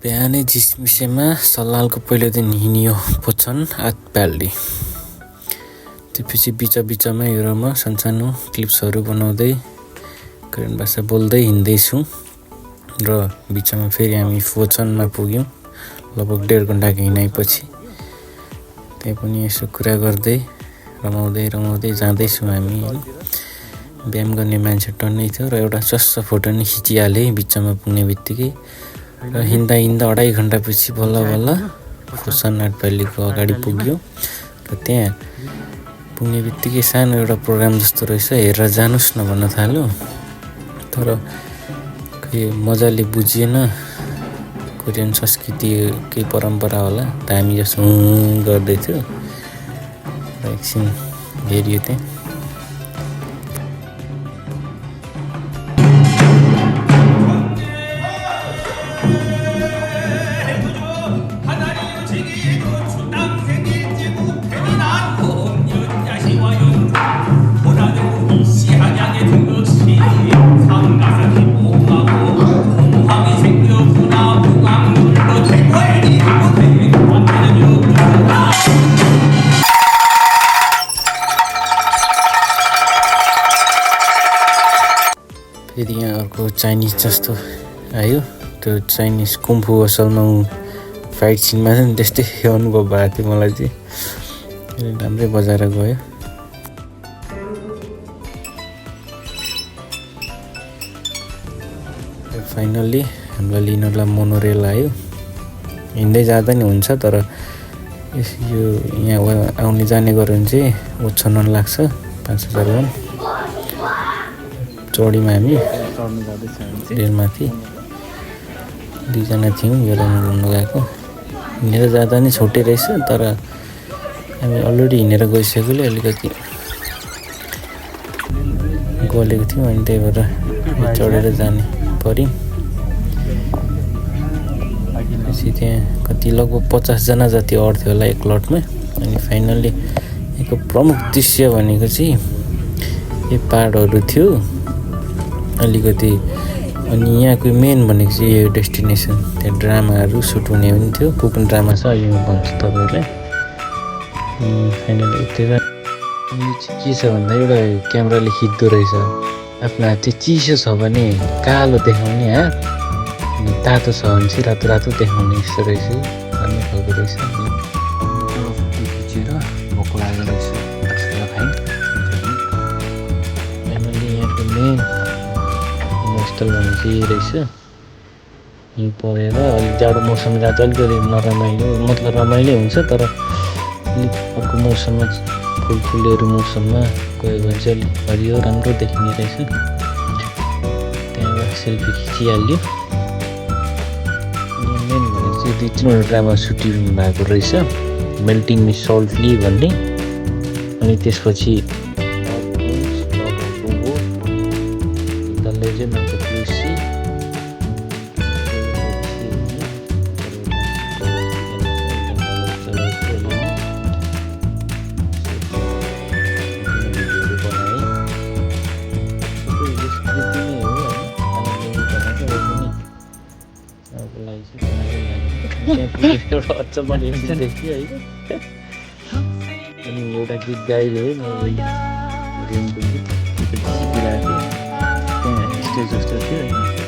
बिहानै झिसमिसेमा सल्लालको पहिलो दिन हिँडियो पोछन आतप्याल्डी। त्यसपछि बिचमा युरोमा सानसानो क्लिप्सहरू बनाउँदै कोरियन भाषा बोल्दै हिँड्दैछु र बिचमा फेरि हामी फोचनमा पुग्यौँ। लगभग 1.5 घन्टाको हिँडाइपछि त्यहाँ पनि यसो कुरा गर्दै रमाउँदै जाँदैछौँ हामी। व्यायाम गर्ने मान्छे टन्नै थियो र एउटा चस्स फोटो नि खिचिहालेँ बिचमा पुग्ने बित्तिकै। र हिँड्दा 2.5 घन्टापछि बल्ल फोसन आतप्याल्डीको अगाडि पुग्यो र त्यहाँ पुग्ने बित्तिकै सानो एउटा प्रोग्राम जस्तो रहेछ, हेरेर जानुस् न भन्न थाल्यो। तर मजाले बुझिएन, कोरियन संस्कृति केही परम्परा होला त हामी जस्तो गर्दै थियो र एकछिन हेरियो त्यहाँ। फेरि यहाँ अर्को चाइनिज जस्तो आयो। त्यो चाइनिज कुम्फू असलमा फाइट सिनमा चाहिँ त्यस्तै अनुभव भएको थियो मलाई चाहिँ। राम्रै बजाएर गयो। फाइनल्ली हामीलाई लिनलाई मोनोरेल आयो। हिँड्दै जाँदा नि हुन्छ, तर यो यहाँ आउने जाने गऱ्यो भने चाहिँ ओछ्याउन लाग्छ 5,000 वन्। चौडीमा हामी रेलमाथि 2 जना थियौँ बेलामा घुम्नु गएको। हिँडेर जाँदा नि छोटै रहेछ, तर हामी अलरेडी हिँडेर गइसकेकोले अलिकति गलेको थियौँ अनि त्यही भएर चढेर जाने पऱ्यो। पछि त्यहाँ कति लगभग 50 जना जति अड्थ्यो होला एक लटमा। अनि फाइनल्ली यहाँको प्रमुख दृश्य भनेको चाहिँ यो पहाडहरू थियो अलिकति। अनि यहाँको मेन भनेको चाहिँ यो डेस्टिनेसन, त्यहाँ ड्रामाहरू सुट हुने पनि थियो। कुकिङ ड्रामा छ, यो भन्छु तपाईँहरूलाई। फाइनली उत्तिर यो चाहिँ के छ भन्दा एउटा क्यामेराले खिच्दो रहेछ आफ्नो हात चाहिँ चिसो छ भने कालो देखाउने हात, अनि तातो छ भने चाहिँ रातो देखाउने यस्तो रहेछ। राम्रो खालको रहेछ। खिचेर भोक लागेको रहेछ खाइ। फाइनली यहाँको मेन स्थल भनेको चाहिँ रहेछ। हिउँ परेर अलिक जाडो मौसम जहाँ चाहिँ अलिकति नरमाइलो, मतलब रमाइलो हुन्छ, तर अलिक अर्को मौसममा फुलहरू मौसममा गयो भने चाहिँ अलिक हरियो राम्रो देखिने रहेछ। त्यहाँबाट सेल्फी खिचिहाल्यो। मेन भनेको चाहिँ 2-3 ड्रामा सुटिङ भएको रहेछ, मेल्टिङ मिस सल्टली भन्ने। अनि त्यसपछि एउटा अचम्म देखियो है। अनि एउटा गीत गाइदियो है रेमको गीत, त्यहाँ स्टेज जस्तो थियो।